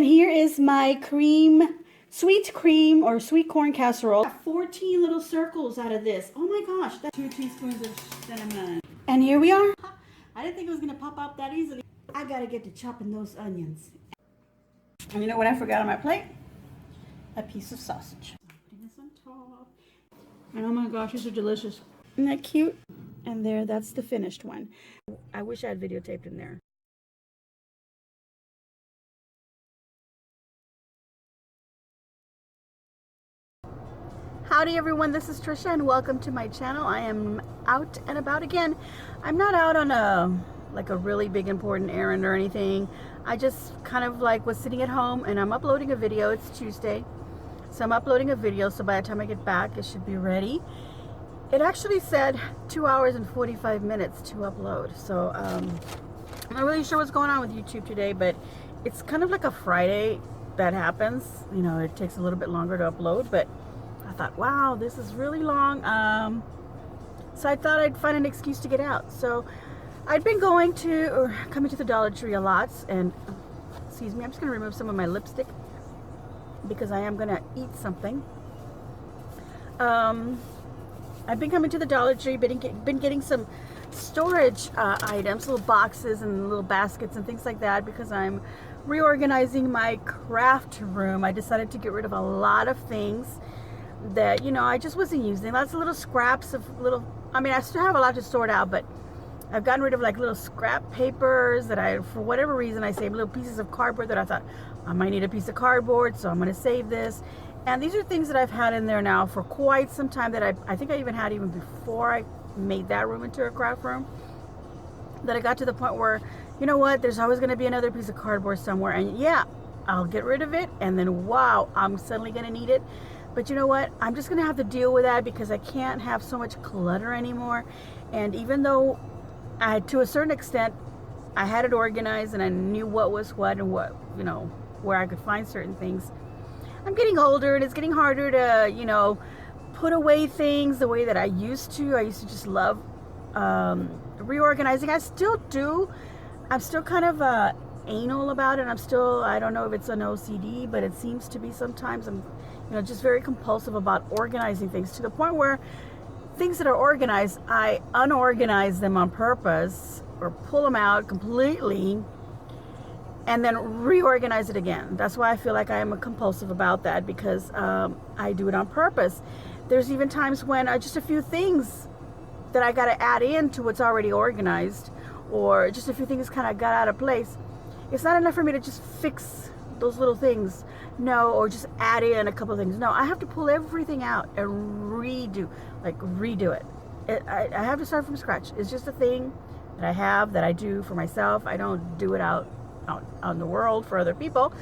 and here is my sweet cream or sweet corn casserole. 14 little circles out of this. Oh my gosh, that's 2 teaspoons of cinnamon. And here we are. I didn't think it was gonna pop up that easily. I gotta get to chopping those onions. And you know what I forgot on my plate? A piece of sausage. Putting this on top. And oh my gosh, these are delicious. Isn't that cute? And there, that's the finished one. I wish I had videotaped in there. Howdy everyone, this is Tricia and welcome to my channel. I am out and about again. I'm not out on a really big important errand or anything. I just kind of was sitting at home and I'm uploading a video. It's Tuesday. So I'm uploading a video, so by the time I get back it should be ready. It actually said 2 hours and 45 minutes to upload. So I'm not really sure what's going on with YouTube today, but it's kind of like a Friday that happens. You know, it takes a little bit longer to upload, but I thought, wow, this is really long. So I thought I'd find an excuse to get out. So I'd been coming to the Dollar Tree a lot, and excuse me, I'm just gonna remove some of my lipstick because I am gonna eat something. I've been coming to the Dollar Tree, been getting some storage items, little boxes and little baskets and things like that because I'm reorganizing my craft room. I decided to get rid of a lot of things that, you know, I just wasn't using. Lots of little scraps of I still have a lot to sort out, but I've gotten rid of little scrap papers that for whatever reason, I saved little pieces of cardboard that I thought I might need a piece of cardboard, so I'm going to save this. And these are things that I've had in there now for quite some time that I think I even had even before I made that room into a craft room. That I got to the point where, you know what, there's always going to be another piece of cardboard somewhere, and yeah, I'll get rid of it, and then wow, I'm suddenly going to need it. But you know what? I'm just going to have to deal with that because I can't have so much clutter anymore. And even though to a certain extent, I had it organized and I knew what was what and what, you know, where I could find certain things. I'm getting older and it's getting harder to, you know, put away things the way that I used to. I used to just love reorganizing. I still do. I'm still kind of anal about it. I don't know if it's an OCD, but it seems to be sometimes. I'm just very compulsive about organizing things to the point where things that are organized, I unorganize them on purpose or pull them out completely and then reorganize it again. That's why I feel like I am compulsive about that because I do it on purpose. There's even times when just a few things that I got to add into what's already organized, or just a few things kind of got out of place. It's not enough for me to just fix those little things, no, or just add in a couple of things. No, I have to pull everything out and redo it. I have to start from scratch. It's just a thing that I do for myself. I don't do it out in the world for other people.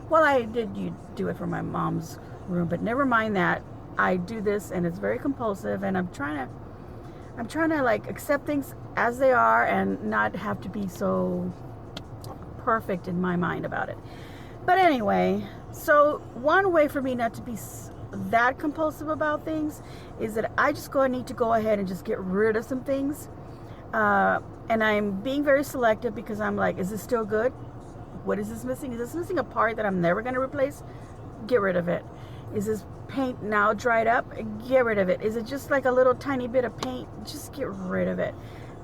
Well, I did do it for my mom's room, but never mind that. I do this and it's very compulsive, and I'm trying to accept things as they are and not have to be so perfect in my mind about it. But anyway, so one way for me not to be that compulsive about things is that I just need to go ahead and just get rid of some things. And I'm being very selective because I'm like, is this still good? What is this missing? Is this missing a part that I'm never going to replace? Get rid of it. Is this paint now dried up? Get rid of it. Is it just like a little tiny bit of paint? Just get rid of it.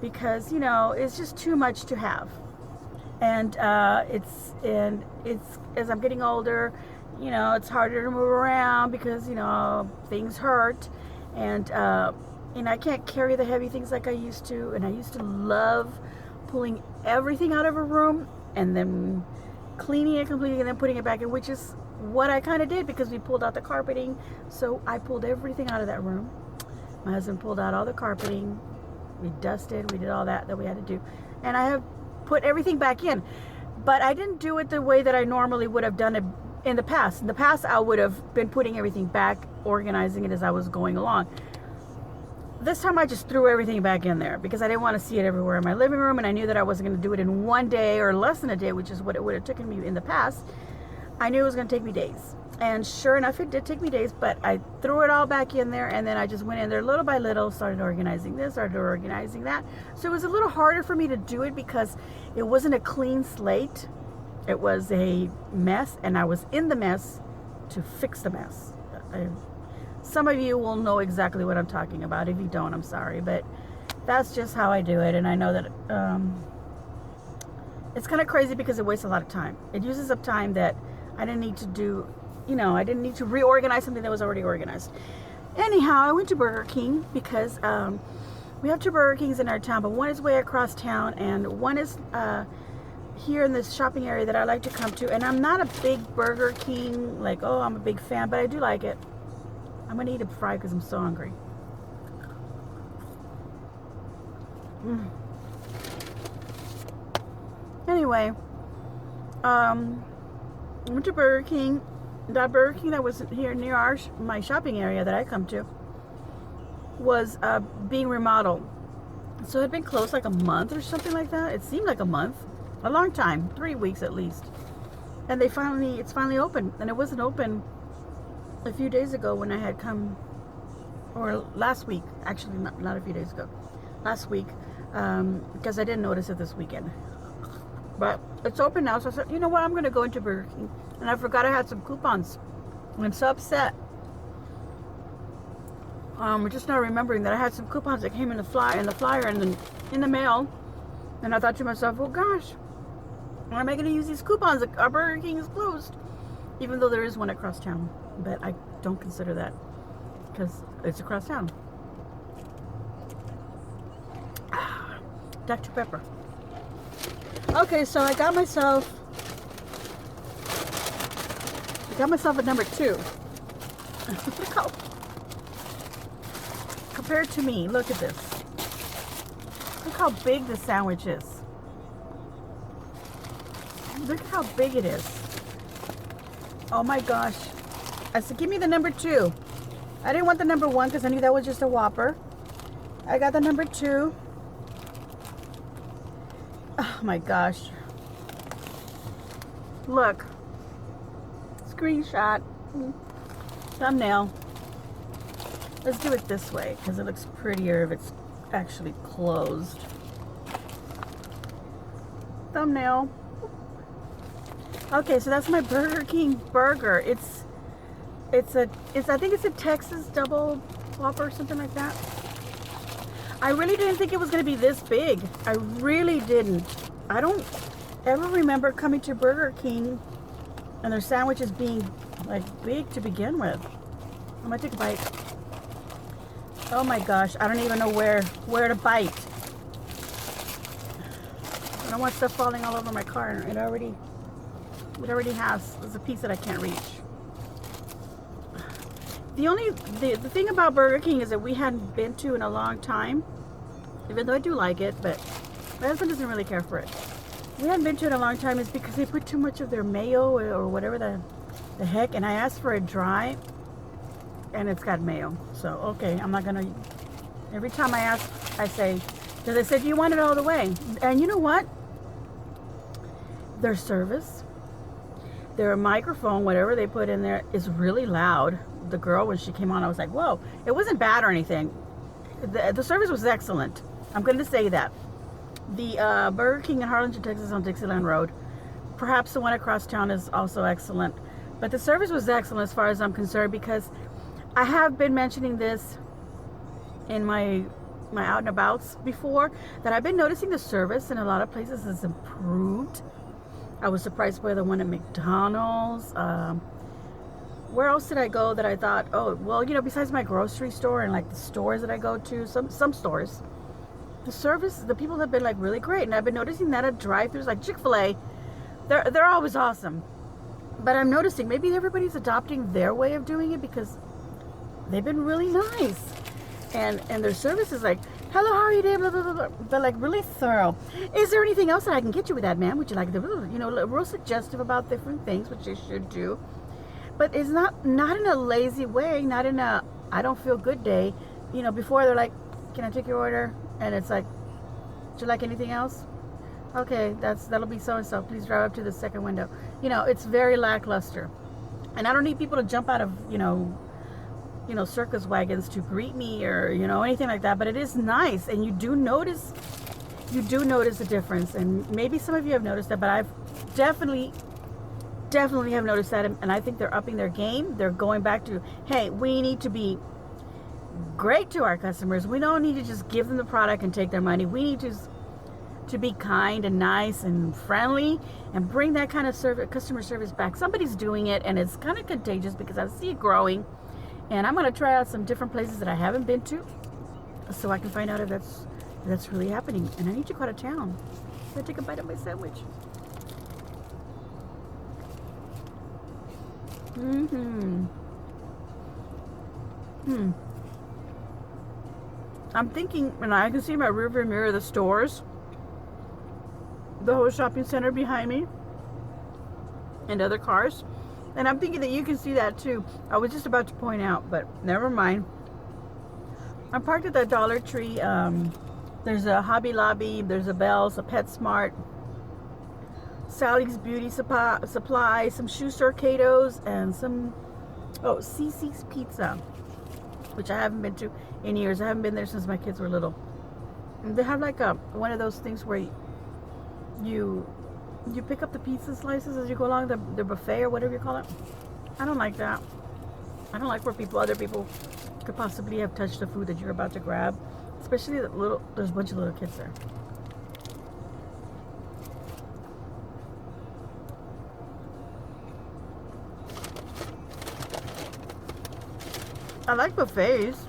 Because, you know, it's just too much to have. And it's as I'm getting older, you know, it's harder to move around because, you know, things hurt, and I can't carry the heavy things like I used to. And I used to love pulling everything out of a room and then cleaning it completely and then putting it back in, which is what I kind of did because we pulled out the carpeting. So I pulled everything out of that room. My husband pulled out all the carpeting. We dusted. We did all that we had to do, and I have put everything back in. But I didn't do it the way that I normally would have done it in the past. In the past, I would have been putting everything back, organizing it as I was going along. This time I just threw everything back in there because I didn't want to see it everywhere in my living room, and I knew that I wasn't going to do it in one day or less than a day, which is what it would have taken me in the past. I knew it was going to take me days. And sure enough, it did take me days, but I threw it all back in there, and then I just went in there little by little, started organizing this, started organizing that. So it was a little harder for me to do it because it wasn't a clean slate. It was a mess, and I was in the mess to fix the mess. Some of you will know exactly what I'm talking about. If you don't, I'm sorry, but that's just how I do it. And I know that it's kind of crazy because it wastes a lot of time. It uses up time that I didn't need to do, I didn't need to reorganize something that was already organized. Anyhow, I went to Burger King because we have two Burger Kings in our town, but one is way across town, and one is here in this shopping area that I like to come to. And I'm not a big Burger King, like, oh, I'm a big fan, but I do like it. I'm gonna eat a fry because I'm so hungry. Anyway, I went to Burger King. That Burger King that was here near my shopping area that I come to was being remodeled. So it had been closed like a month or something like that. It seemed like a month, a long time, 3 weeks at least. And it's finally open. And it wasn't open a few days ago when I had come, or last week, actually not a few days ago, last week, because I didn't notice it this weekend. But it's open now, so I said, you know what, I'm going to go into Burger King. And I forgot I had some coupons. And I'm so upset. Just now remembering that I had some coupons that came in the flyer and in the mail. And I thought to myself, oh gosh, why am I going to use these coupons? Our Burger King is closed. Even though there is one across town. But I don't consider that because it's across town. Dr. Pepper. Okay, so I got myself a number 2. Look how, compared to me, look at this. Look how big the sandwich is. Look how big it is. Oh my gosh. I said, give me the number 2. I didn't want the number 1 because I knew that was just a Whopper. I got the number 2. Oh my gosh. Look. Screenshot. Thumbnail. Let's do it this way because it looks prettier if it's actually closed. Thumbnail. Okay, so that's my Burger King burger. I think it's a Texas double Whopper or something like that. I really didn't think it was going to be this big. I really didn't. I don't ever remember coming to Burger King and their sandwiches being like big to begin with. I'm going to take a bite. Oh my gosh, I don't even know where to bite. I don't want stuff falling all over my car. It already has. There's a piece that I can't reach. The thing about Burger King is that we hadn't been to in a long time, even though I do like it, but my husband doesn't really care for it. We hadn't been to it in a long time is because they put too much of their mayo or whatever the heck, and I asked for it dry, and it's got mayo. So, okay, I'm not gonna, every time I ask, I say, because they said, do you want it all the way? And you know what? Their service, their microphone, whatever they put in there, is really loud. The girl, when she came on, I was like, whoa. It wasn't bad or anything. The service was excellent. I'm going to say that. The Burger King in Harlingen, Texas on Dixieland Road, perhaps the one across town is also excellent. But the service was excellent as far as I'm concerned, because I have been mentioning this in my out and abouts before, that I've been noticing the service in a lot of places has improved. I was surprised by the one at McDonald's. Where else did I go that I thought, oh, well, besides my grocery store and like the stores that I go to, some stores, the service, the people have been like really great. And I've been noticing that at drive-thrus like Chick-fil-A, they're always awesome. But I'm noticing maybe everybody's adopting their way of doing it because they've been really nice. And their service is like, hello, how are you doing? Blah, blah, blah, blah. They're like really thorough. Is there anything else that I can get you with that, ma'am? Would you like the, real suggestive about different things, which they should do. But it's not in a lazy way, not in a I don't feel good day. Before they're like, can I take your order? And it's like, would you like anything else? Okay, that'll be so-and-so. Please drive up to the second window. It's very lackluster. And I don't need people to jump out of, circus wagons to greet me or, anything like that. But it is nice. And you do notice the difference. And maybe some of you have noticed that, but I've definitely definitely have noticed that, and I think they're upping their game. They're going back to, hey, we need to be great to our customers. We don't need to just give them the product and take their money. We need to be kind and nice and friendly and bring that kind of customer service back. Somebody's doing it, and it's kind of contagious because I see it growing, and I'm going to try out some different places that I haven't been to so I can find out if that's really happening. And I need to go out of town. So I take a bite of my sandwich. I'm thinking, and I can see my rearview mirror, the stores, the whole shopping center behind me, and other cars. And I'm thinking that you can see that too. I was just about to point out, but never mind. I'm parked at the Dollar Tree. There's a Hobby Lobby, there's a Bell's, a PetSmart, Sally's Beauty Supply, some shoe store Cato's, and some CC's Pizza, which I haven't been to in years. I haven't been there since my kids were little. And they have like one of those things where you pick up the pizza slices as you go along the buffet or whatever you call it. I don't like that. I don't like where other people could possibly have touched the food that you're about to grab, especially there's a bunch of little kids there. I like buffets.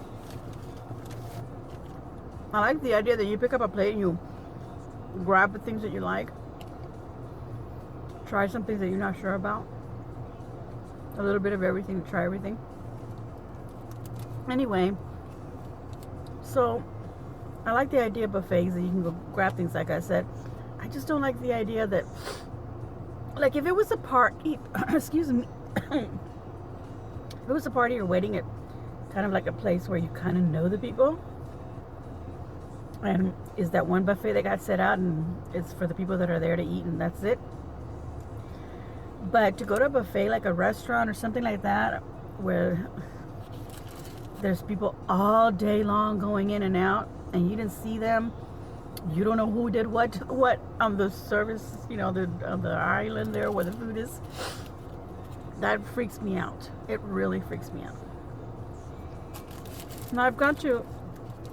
I like the idea that you pick up a plate and you grab the things that you like. Try some things that you're not sure about. A little bit of everything, try everything. Anyway, so I like the idea of buffets that you can go grab things, like I said. I just don't like the idea that, like, if it was a party, excuse me, if it was a party or wedding at kind of like a place where you kind of know the people, and is that one buffet that got set out and it's for the people that are there to eat and that's it. But to go to a buffet like a restaurant or something like that where there's people all day long going in and out and you didn't see them, you don't know who did what on the service, on the island there where the food is, that freaks me out. It really freaks me out. Now I've gone to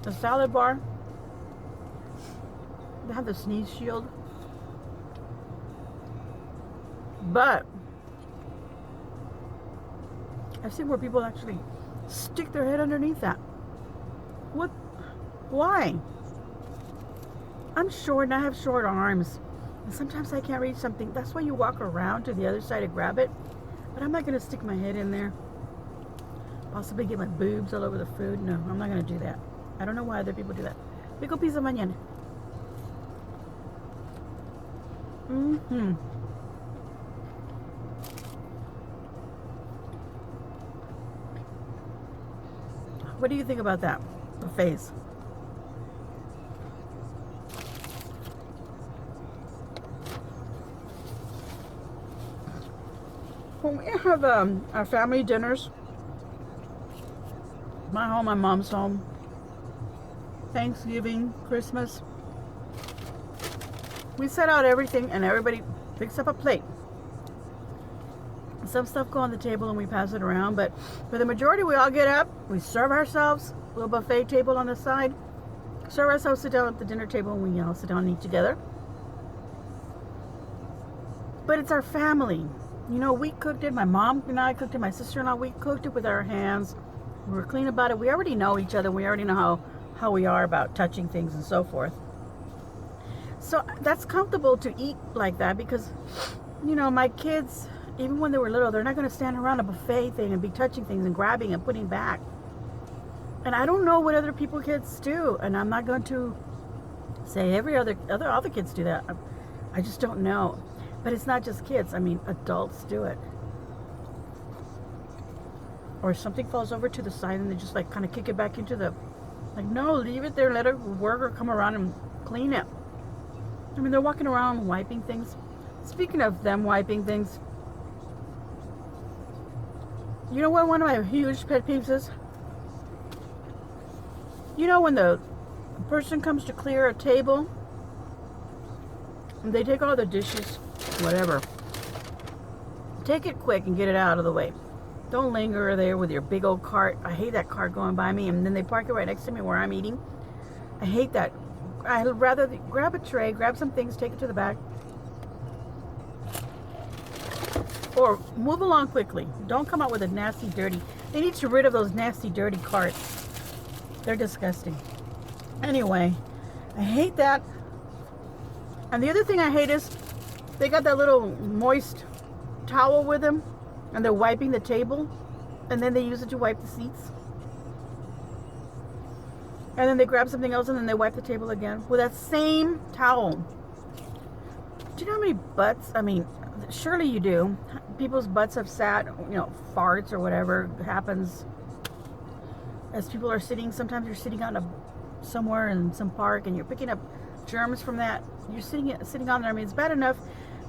a salad bar. They have the sneeze shield, but I've seen where people actually stick their head underneath that. What? Why? I'm short and I have short arms, and sometimes I can't reach something. That's why you walk around to the other side to grab it. But I'm not going to stick my head in there. Possibly get my boobs all over the food. No, I'm not going to do that. I don't know why other people do that. Pico pizza mañana. What do you think about that? The face. When we have our family dinners, my home, my mom's home, Thanksgiving, Christmas, we set out everything and everybody picks up a plate. Some stuff go on the table and we pass it around, but for the majority, we all get up, we serve ourselves, a little buffet table on the side, serve ourselves, sit down at the dinner table, and we all sit down and eat together. But it's our family. We cooked it. My mom and I cooked it. My sister-in-law, we cooked it with our hands. We were clean about it. We already know each other. We already know how we are about touching things and so forth. So that's comfortable to eat like that because, my kids, even when they were little, they're not going to stand around a buffet thing and be touching things and grabbing and putting back. And I don't know what other kids do. And I'm not going to say all the kids do that. I just don't know. But it's not just kids. I mean, adults do it. Or something falls over to the side and they just kind of kick it back into no, leave it there. Let a worker come around and clean it. I mean, they're walking around wiping things. Speaking of them wiping things, you know what one of my huge pet peeves is? When the person comes to clear a table, and they take all the dishes, whatever, Take it quick and get it out of the way. Don't linger there with your big old cart. I hate that cart going by me, and then they park it right next to me where I'm eating. I hate that. I'd rather grab a tray, grab some things, take it to the back, or move along quickly. Don't come out with a nasty, dirty. They need to get rid of those nasty, dirty carts. They're disgusting. Anyway, I hate that. And the other thing I hate is they got that little moist towel with them, and they're wiping the table, and then they use it to wipe the seats. And then they grab something else, and then they wipe the table again with that same towel. Do you know how many butts? I mean, surely you do. People's butts have sat, farts or whatever happens as people are sitting. Sometimes you're sitting on somewhere in some park, and you're picking up germs from that. You're sitting on there. I mean, it's bad enough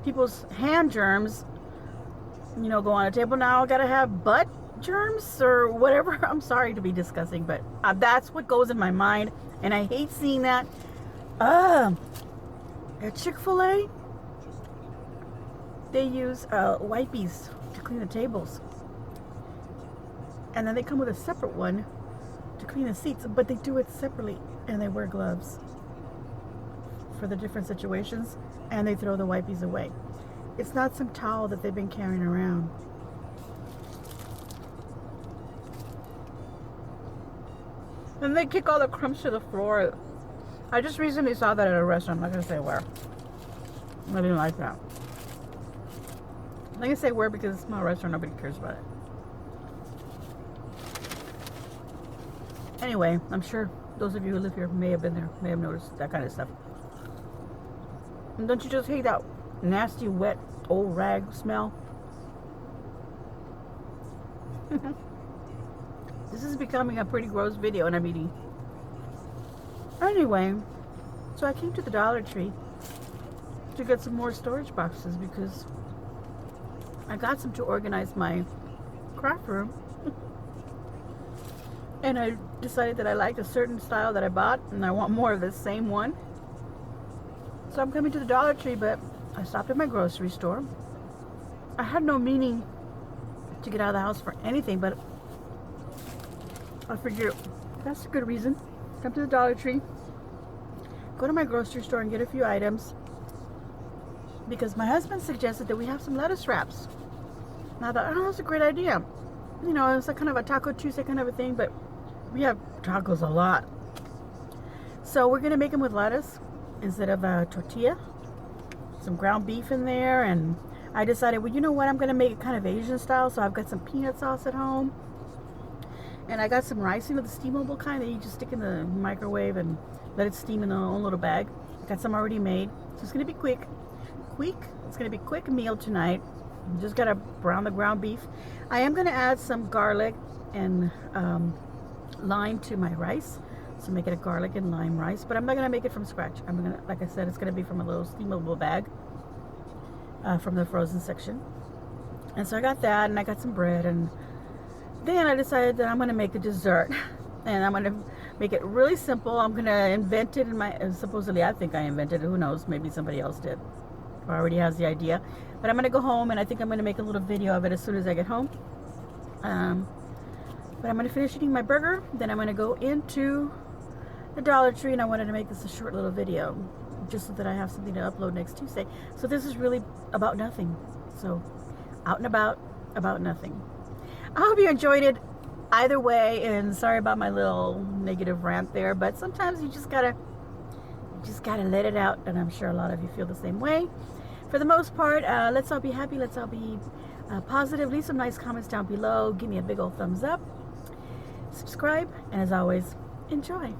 people's hand germs, go on a table. Now I gotta have butt germs or whatever. I'm sorry to be disgusting, but that's what goes in my mind, and I hate seeing that. At Chick-fil-A, they use wipes to clean the tables, and then they come with a separate one to clean the seats, but they do it separately, and they wear gloves for the different situations, and they throw the wipes away. It's not some towel that they've been carrying around. And they kick all the crumbs to the floor. I just recently saw that at a restaurant. I'm not going to say where. I didn't like that. I'm not going to say where because it's a small restaurant. Nobody cares about it. Anyway, I'm sure those of you who live here may have been there, may have noticed that kind of stuff. And don't you just hate that nasty, wet, old rag smell? This is becoming a pretty gross video, and I'm eating. Anyway, so I came to the Dollar Tree to get some more storage boxes because I got some to organize my craft room. And I decided that I liked a certain style that I bought, and I want more of the same one. So I'm coming to the Dollar Tree, but I stopped at my grocery store. I had no meaning to get out of the house for anything, but I figured that's a good reason. Come to the Dollar Tree, go to my grocery store and get a few items, because my husband suggested that we have some lettuce wraps. And I thought, that's a great idea. It's like kind of a Taco Tuesday kind of a thing, but we have tacos a lot. So we're going to make them with lettuce instead of a tortilla. Some ground beef in there, and I decided, well, you know what, I'm going to make it kind of Asian style, so I've got some peanut sauce at home. And I got some rice, the steamable kind that you just stick in the microwave and let it steam in their own little bag. I got some already made. So it's going to be quick. It's going to be a quick meal tonight. Just got to brown the ground beef. I am going to add some garlic and lime to my rice. So make it a garlic and lime rice. But I'm not going to make it from scratch. I'm going to, like I said, it's going to be from a little steamable bag from the frozen section. And so I got that, and I got some bread, and then I decided that I'm going to make a dessert, and I'm going to make it really simple. I'm going to invent it supposedly I think I invented it. Who knows? Maybe somebody else did or already has the idea. But I'm going to go home, and I think I'm going to make a little video of it as soon as I get home. But I'm going to finish eating my burger. Then I'm going to go into the Dollar Tree, and I wanted to make this a short little video just so that I have something to upload next Tuesday. So this is really about nothing. So out and about nothing. I hope you enjoyed it either way, and sorry about my little negative rant there, but sometimes you just gotta let it out, and I'm sure a lot of you feel the same way. For the most part, let's all be happy, let's all be positive. Leave some nice comments down below, give me a big old thumbs up, subscribe, and as always, enjoy.